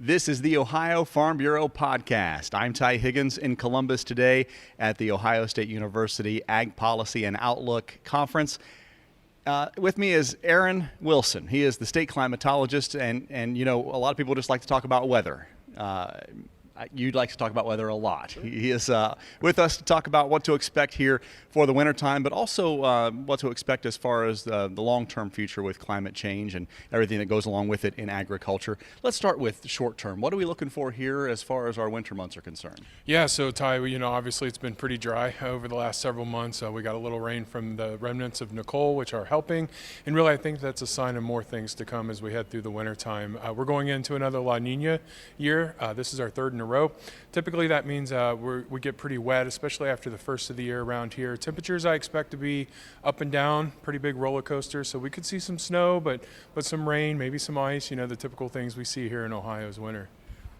This is the Ohio Farm Bureau podcast. I'm Ty Higgins in Columbus today at the Ohio State University Ag Policy and Outlook Conference. With me is Aaron Wilson. He is the state climatologist, and you know, a lot of people just like to talk about weather. You'd like to talk about weather a lot. He is with us to talk about what to expect here for the wintertime, but also what to expect as far as the long-term future with climate change and everything that goes along with it in agriculture. Let's start with short-term. What are we looking for here as far as our winter months are concerned? Yeah, so Ty, you know, obviously it's been pretty dry over the last several months. We got a little rain from the remnants of Nicole, which are helping, and really I think that's a sign of more things to come as we head through the wintertime. We're going into another La Nina year. This is our third in a row. Typically that means we get pretty wet, especially after the first of the year around here. Temperatures I expect to be up and down, pretty big roller coaster, so we could see some snow, but some rain, maybe some ice, you know, the typical things we see here in Ohio's winter.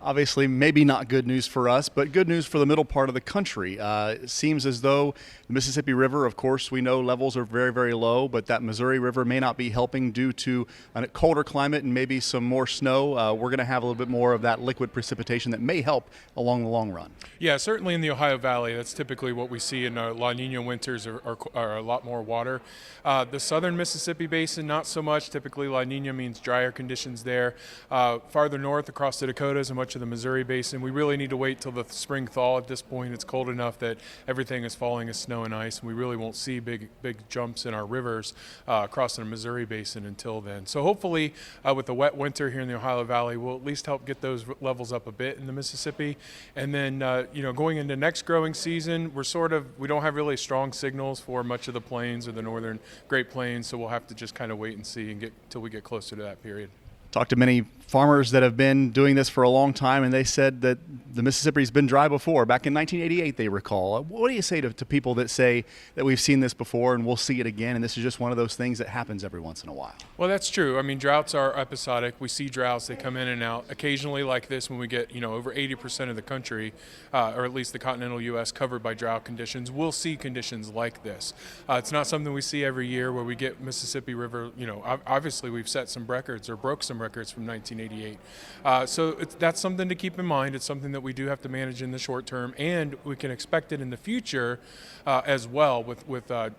Obviously, maybe not good news for us, but good news for the middle part of the country. It seems as though the Mississippi River, of course, we know levels are very, very low, but that Missouri River may not be helping due to a colder climate and maybe some more snow. We're going to have a little bit more of that liquid precipitation that may help along the long run. Yeah, certainly in the Ohio Valley, that's typically what we see in La Nina winters are a lot more water. The southern Mississippi Basin, not so much. Typically La Nina means drier conditions there. Farther north across the Dakotas and much of the Missouri Basin, we really need to wait till the spring thaw. At this point, it's cold enough that everything is falling as snow and ice, and we really won't see big jumps in our rivers across the Missouri Basin until then. So hopefully with the wet winter here in the Ohio Valley, we'll at least help get those levels up a bit in the Mississippi. And then you know, going into next growing season, we don't have really strong signals for much of the plains or the northern Great Plains, so we'll have to just kind of wait and see and get till we get closer to that period. Talked to many farmers that have been doing this for a long time, and they said that the Mississippi's been dry before. Back in 1988, they recall. What do you say to people that say that we've seen this before and we'll see it again, and this is just one of those things that happens every once in a while? Well, that's true. I mean, droughts are episodic. We see droughts. They come in and out. Occasionally like this, when we get, you know, over 80% of the country, or at least the continental U.S., covered by drought conditions, we'll see conditions like this. It's not something we see every year where we get Mississippi River, you know, obviously we've set some records or broke some records from 1988. So that's something to keep in mind. It's something that we do have to manage in the short term, and we can expect it in the future as well with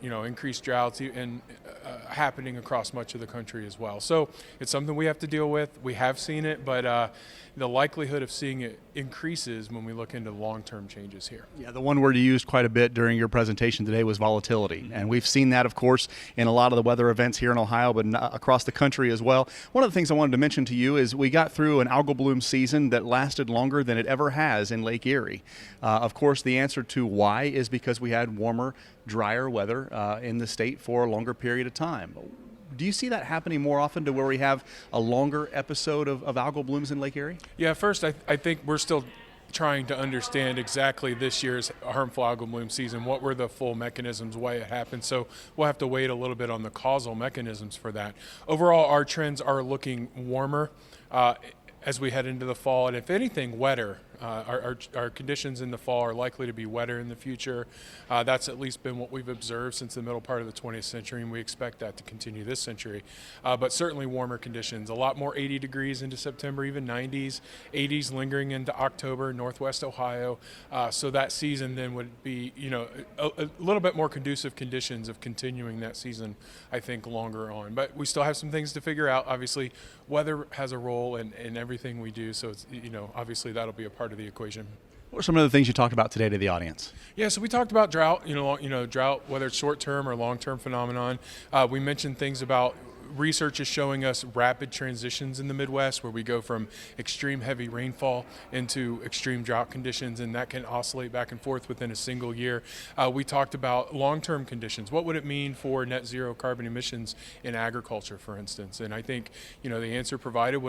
you know, increased droughts and happening across much of the country as well. So it's something we have to deal with. We have seen it, but the likelihood of seeing it increases when we look into long-term changes here. Yeah, the one word you used quite a bit during your presentation today was volatility. And we've seen that, of course, in a lot of the weather events here in Ohio, but across the country as well. One of the things I wanted to mention to you is we got through an algal bloom season that lasted longer than it ever has in Lake Erie. Of course, the answer to why is because we had warmer, drier weather in the state for a longer period of time. Do you see that happening more often to where we have a longer episode of algal blooms in Lake Erie? Yeah, first, I think we're still trying to understand exactly this year's harmful algal bloom season. What were the full mechanisms, why it happened? So we'll have to wait a little bit on the causal mechanisms for that. Overall, our trends are looking warmer as we head into the fall, and if anything, wetter. Our conditions in the fall are likely to be wetter in the future. That's at least been what we've observed since the middle part of the 20th century, and we expect that to continue this century. But certainly warmer conditions, a lot more 80 degrees into September, even 90s, 80s lingering into October, Northwest Ohio. So that season then would be, you know, a little bit more conducive conditions of continuing that season, I think, longer on. But we still have some things to figure out. Obviously, weather has a role in everything we do, so it's, you know, obviously that'll be a part of the equation. What are some of the things you talked about today to the audience? Yeah, so we talked about drought, you know, drought, whether it's short-term or long-term phenomenon. We mentioned things about research is showing us rapid transitions in the Midwest where we go from extreme heavy rainfall into extreme drought conditions, and that can oscillate back and forth within a single year. We talked about long-term conditions. What would it mean for net zero carbon emissions in agriculture, for instance? And I think, you know, the answer provided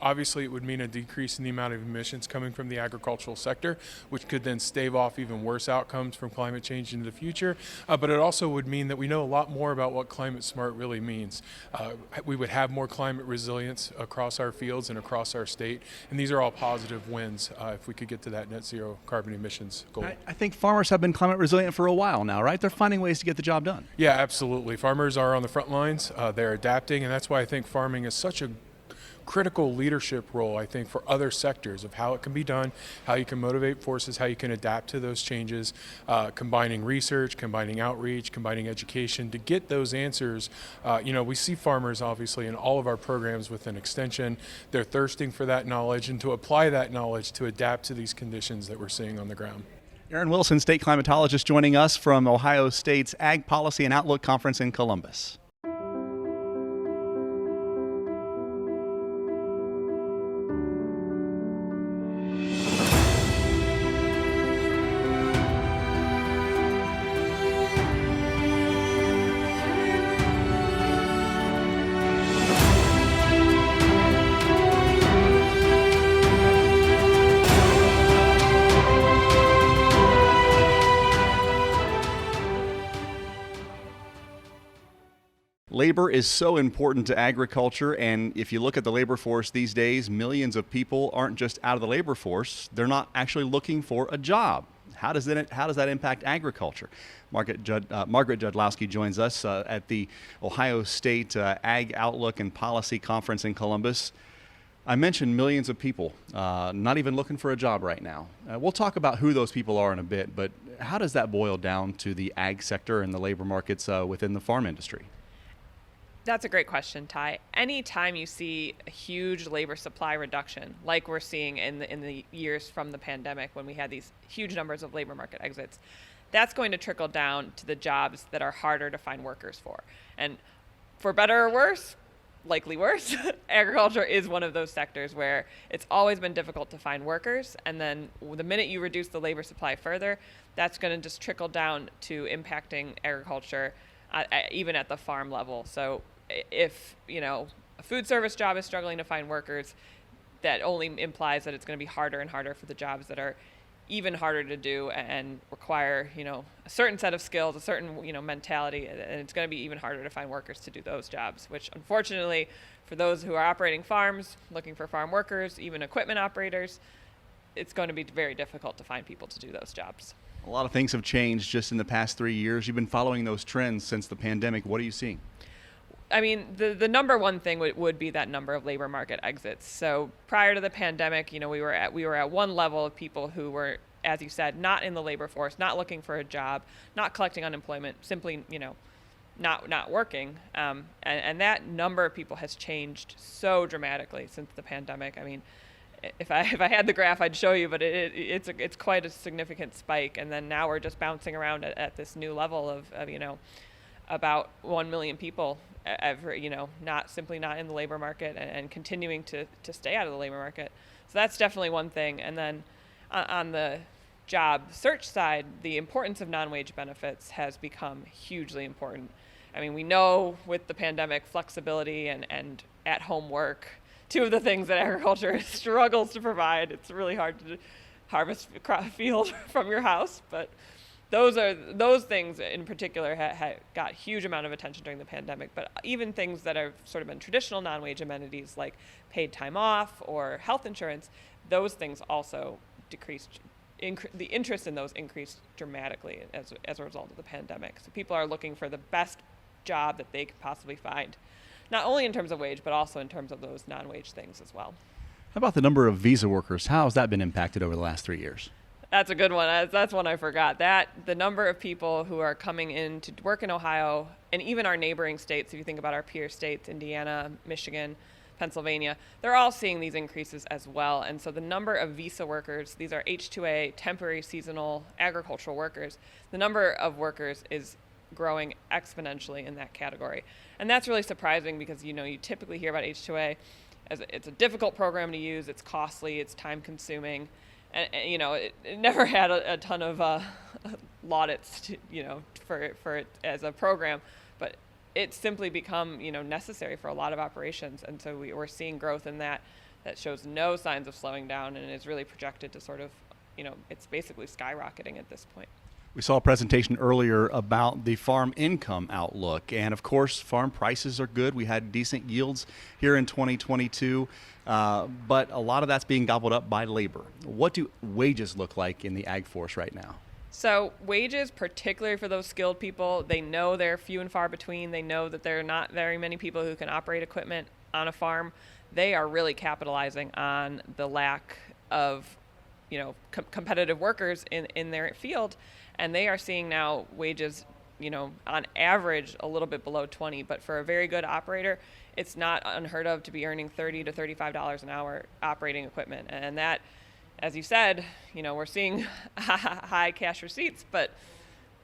obviously it would mean a decrease in the amount of emissions coming from the agricultural sector, which could then stave off even worse outcomes from climate change into the future. But it also would mean that we know a lot more about what climate smart really means. We would have more climate resilience across our fields and across our state, and these are all positive wins if we could get to that net zero carbon emissions goal. I think farmers have been climate resilient for a while now, right? They're finding ways to get the job done. Yeah, absolutely. Farmers are on the front lines. They're adapting, and that's why I think farming is such a critical leadership role, I think, for other sectors of how it can be done, how you can motivate forces, how you can adapt to those changes, combining research, combining outreach, combining education to get those answers. We see farmers, obviously, in all of our programs within Extension. They're thirsting for that knowledge and to apply that knowledge to adapt to these conditions that we're seeing on the ground. Aaron Wilson, state climatologist, joining us from Ohio State's Ag Policy and Outlook Conference in Columbus. Labor is so important to agriculture, and if you look at the labor force these days, millions of people aren't just out of the labor force, they're not actually looking for a job. How does that impact agriculture? Margaret Jodlowski joins us at the Ohio State Ag Outlook and Policy Conference in Columbus. I mentioned millions of people not even looking for a job right now. We'll talk about who those people are in a bit, but how does that boil down to the ag sector and the labor markets within the farm industry? That's a great question, Ty. Anytime you see a huge labor supply reduction, like we're seeing in the years from the pandemic when we had these huge numbers of labor market exits, that's going to trickle down to the jobs that are harder to find workers for. And for better or worse, likely worse, agriculture is one of those sectors where it's always been difficult to find workers. And then the minute you reduce the labor supply further, that's going to just trickle down to impacting agriculture even at the farm level. So if, a food service job is struggling to find workers, that only implies that it's going to be harder and harder for the jobs that are even harder to do and require, a certain set of skills, a certain, mentality, and it's going to be even harder to find workers to do those jobs, which unfortunately for those who are operating farms, looking for farm workers, even equipment operators, it's going to be very difficult to find people to do those jobs. A lot of things have changed just in the past 3 years. You've been following those trends since the pandemic. What are you seeing? I mean, the number one thing would be that number of labor market exits. So prior to the pandemic, we were at one level of people who were, as you said, not in the labor force, not looking for a job, not collecting unemployment, simply, not working. And that number of people has changed so dramatically since the pandemic. I mean, if I had the graph, I'd show you, but it's quite a significant spike. And then now we're just bouncing around at this new level of about 1 million people not in the labor market and continuing to stay out of the labor market. So that's definitely one thing. And then on the job search side, the importance of non-wage benefits has become hugely important. I mean, we know with the pandemic, flexibility and at-home work, two of the things that agriculture struggles to provide. It's really hard to harvest a field from your house, but those things in particular got a huge amount of attention during the pandemic. But even things that have sort of been traditional non-wage amenities like paid time off or health insurance, those things also decreased. The interest in those increased dramatically as a result of the pandemic. So people are looking for the best job that they could possibly find, not only in terms of wage, but also in terms of those non-wage things as well. How about the number of visa workers? How has that been impacted over the last 3 years? That's a good one. That's one I forgot. The number of people who are coming in to work in Ohio and even our neighboring states, if you think about our peer states, Indiana, Michigan, Pennsylvania, they're all seeing these increases as well. And so the number of visa workers, these are H-2A, temporary seasonal agricultural workers, the number of workers is growing exponentially in that category. And that's really surprising because, you typically hear about H-2A as it's a difficult program to use, it's costly, it's time consuming. And it never had a ton of laudits, for it as a program, but it's simply become, necessary for a lot of operations. And so we're seeing growth in that shows no signs of slowing down and is really projected to sort of, it's basically skyrocketing at this point. We saw a presentation earlier about the farm income outlook, and of course, farm prices are good. We had decent yields here in 2022, but a lot of that's being gobbled up by labor. What do wages look like in the ag force right now? So wages, particularly for those skilled people, they know they're few and far between. They know that there are not very many people who can operate equipment on a farm. they are really capitalizing on the lack of, competitive workers in their field, and they are seeing now wages, on average a little bit below 20, but for a very good operator, it's not unheard of to be earning $30 to $35 an hour operating equipment. And that, as you said, we're seeing high cash receipts, but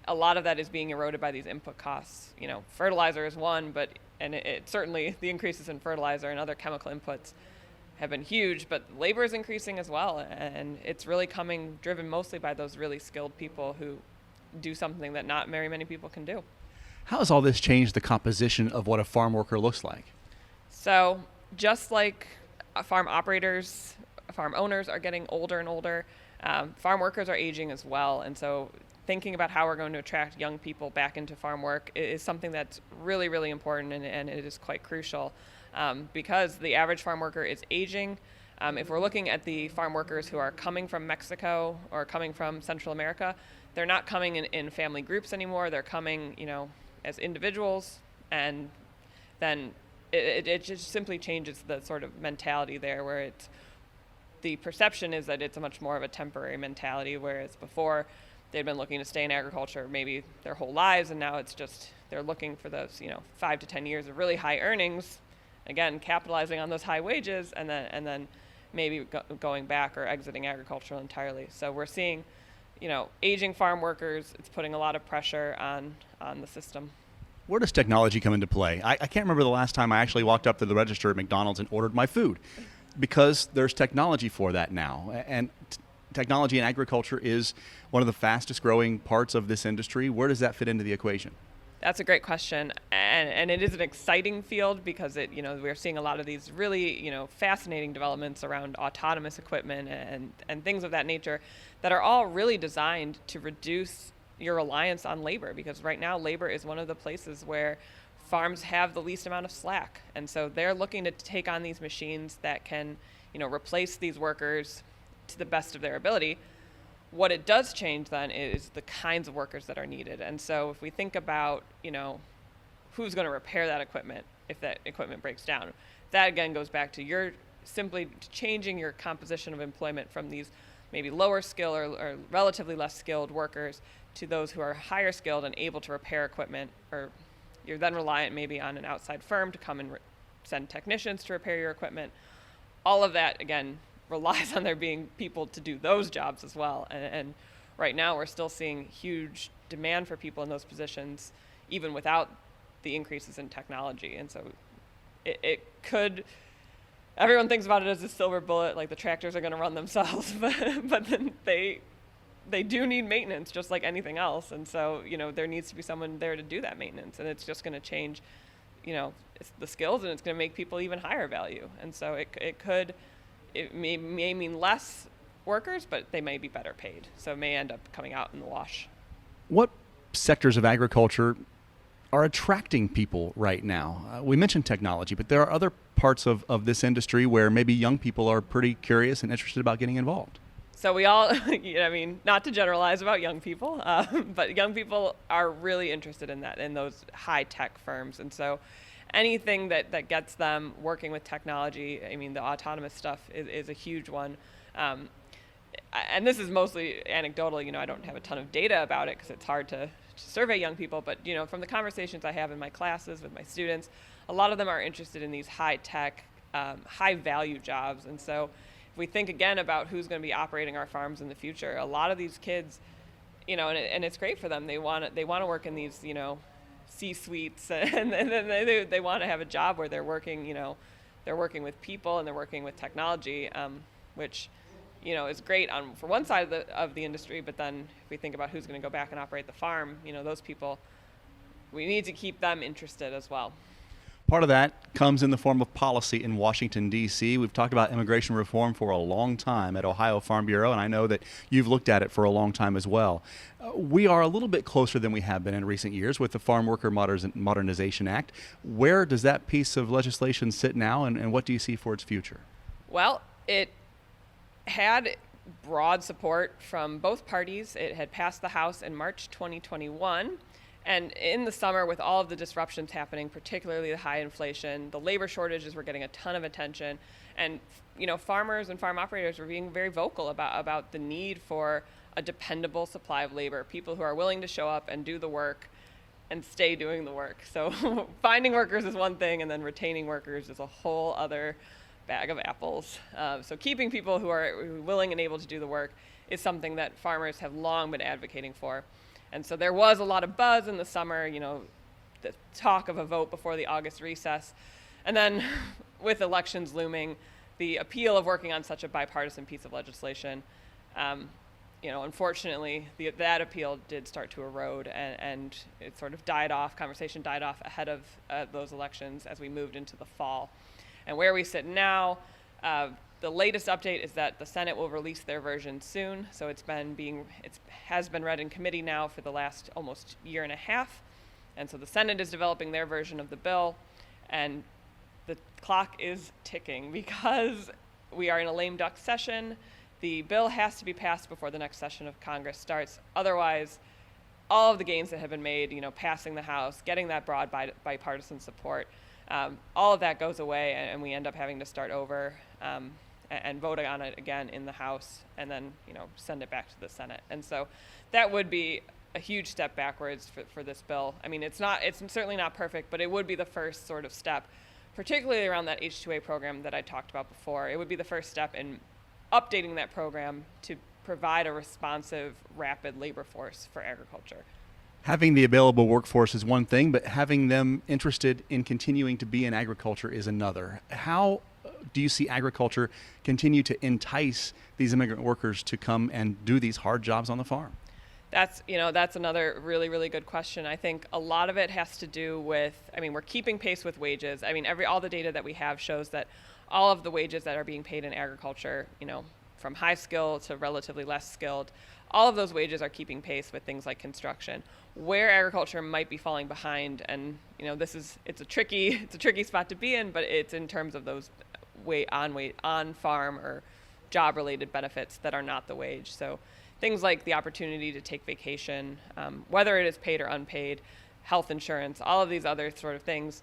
a lot of that is being eroded by these input costs. Fertilizer is one, and it certainly, the increases in fertilizer and other chemical inputs have been huge, but labor is increasing as well, and it's really driven mostly by those really skilled people who do something that not very many people can do. How has all this changed the composition of what a farm worker looks like? So just like farm operators, farm owners are getting older and older, farm workers are aging as well. And so thinking about how we're going to attract young people back into farm work is something that's really, really important, and it is quite crucial because the average farm worker is aging. If we're looking at the farm workers who are coming from Mexico or coming from Central America, they're not coming in family groups anymore. They're coming, as individuals, and then it just simply changes the sort of mentality there, where the perception is that it's a much more of a temporary mentality, whereas before they'd been looking to stay in agriculture maybe their whole lives, and now it's just they're looking for those 5 to 10 years of really high earnings, again capitalizing on those high wages, and then maybe going back or exiting agriculture entirely. So we're seeing aging farm workers. It's putting a lot of pressure on the system. Where does technology come into play? I can't remember the last time I actually walked up to the register at McDonald's and ordered my food, because there's technology for that now. And technology in agriculture is one of the fastest growing parts of this industry. Where does that fit into the equation? That's a great question, and it is an exciting field because we're seeing a lot of these really fascinating developments around autonomous equipment and things of that nature that are all really designed to reduce your reliance on labor, because right now labor is one of the places where farms have the least amount of slack, and so they're looking to take on these machines that can replace these workers to the best of their ability. What it does change then is the kinds of workers that are needed. And so if we think about, who's going to repair that equipment if that equipment breaks down, that again goes back to you're simply changing your composition of employment from these maybe lower skill or relatively less skilled workers to those who are higher skilled and able to repair equipment, or you're then reliant maybe on an outside firm to come and send technicians to repair your equipment. All of that, again, relies on there being people to do those jobs as well. And right now we're still seeing huge demand for people in those positions, even without the increases in technology. And so it could, everyone thinks about it as a silver bullet, like the tractors are going to run themselves, but then they do need maintenance just like anything else. And so, there needs to be someone there to do that maintenance, and it's just going to change, the skills, and it's going to make people even higher value. And so it may mean less workers, but they may be better paid. So it may end up coming out in the wash. What sectors of agriculture are attracting people right now? We mentioned technology, but there are other parts of this industry where maybe young people are pretty curious and interested about getting involved. So we all, not to generalize about young people, but young people are really interested in those high-tech firms. And so anything that gets them working with technology, the autonomous stuff is a huge one. And this is mostly anecdotal. I don't have a ton of data about it because it's hard to survey young people. But, from the conversations I have in my classes with my students, a lot of them are interested in these high-tech, high-value jobs. And so if we think again about who's going to be operating our farms in the future, a lot of these kids, and it's great for them. They want to work in these, C-suites, and then they want to have a job where they're working, they're working with people and they're working with technology, which, is great for one side of the industry. But then if we think about who's going to go back and operate the farm, those people, we need to keep them interested as well. Part of that comes in the form of policy in Washington, D.C. We've talked about immigration reform for a long time at Ohio Farm Bureau, and I know that you've looked at it for a long time as well. We are a little bit closer than we have been in recent years with the Farm Worker Modernization Act. Where does that piece of legislation sit now, and what do you see for its future? Well, it had broad support from both parties. It had passed the House in March 2021. And in the summer, with all of the disruptions happening, particularly the high inflation, the labor shortages were getting a ton of attention. And, farmers and farm operators were being very vocal about the need for a dependable supply of labor, people who are willing to show up and do the work and stay doing the work. So finding workers is one thing, and then retaining workers is a whole other bag of apples. So keeping people who are willing and able to do the work is something that farmers have long been advocating for. And so there was a lot of buzz in the summer, the talk of a vote before the August recess. And then with elections looming, the appeal of working on such a bipartisan piece of legislation, unfortunately, that appeal did start to erode, and it sort of died off. Conversation died off ahead of those elections as we moved into the fall. And where we sit now, the latest update is that the Senate will release their version soon. So it has been read in committee now for the last almost year and a half. And so the Senate is developing their version of the bill, and the clock is ticking because we are in a lame duck session. The bill has to be passed before the next session of Congress starts. Otherwise, all of the gains that have been made, passing the House, getting that broad bipartisan support, all of that goes away, and we end up having to start over and vote on it again in the House, and then send it back to the Senate. And so that would be a huge step backwards for this bill. I mean, it's certainly not perfect, but it would be the first sort of step, particularly around that H-2A program that I talked about before. It would be the first step in updating that program to provide a responsive, rapid labor force for agriculture. Having the available workforce is one thing, but having them interested in continuing to be in agriculture is another. How do you see agriculture continue to entice these immigrant workers to come and do these hard jobs on the farm? That's another really, really good question. I think a lot of it has to do with, we're keeping pace with wages. All the data that we have shows that all of the wages that are being paid in agriculture, from high skill to relatively less skilled, all of those wages are keeping pace with things like construction. Where agriculture might be falling behind, and it's a tricky spot to be in, but it's in terms of those on farm or job related benefits that are not the wage. So things like the opportunity to take vacation, whether it is paid or unpaid, health insurance, all of these other sort of things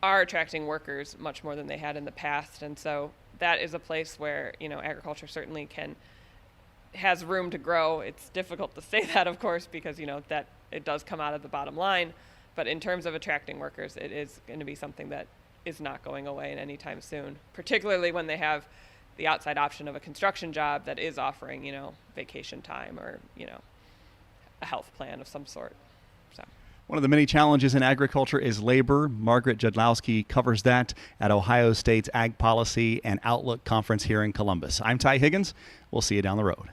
are attracting workers much more than they had in the past. And so that is a place where agriculture certainly has room to grow. It's difficult to say that, of course, because that it does come out of the bottom line, but in terms of attracting workers, it is going to be something that is not going away anytime soon, particularly when they have the outside option of a construction job that is offering vacation time or a health plan of some sort. So one of the many challenges in agriculture is labor. Margaret Jodlowski covers that at Ohio State's Ag Policy and Outlook Conference here in Columbus. I'm Ty Higgins. We'll see you down the road.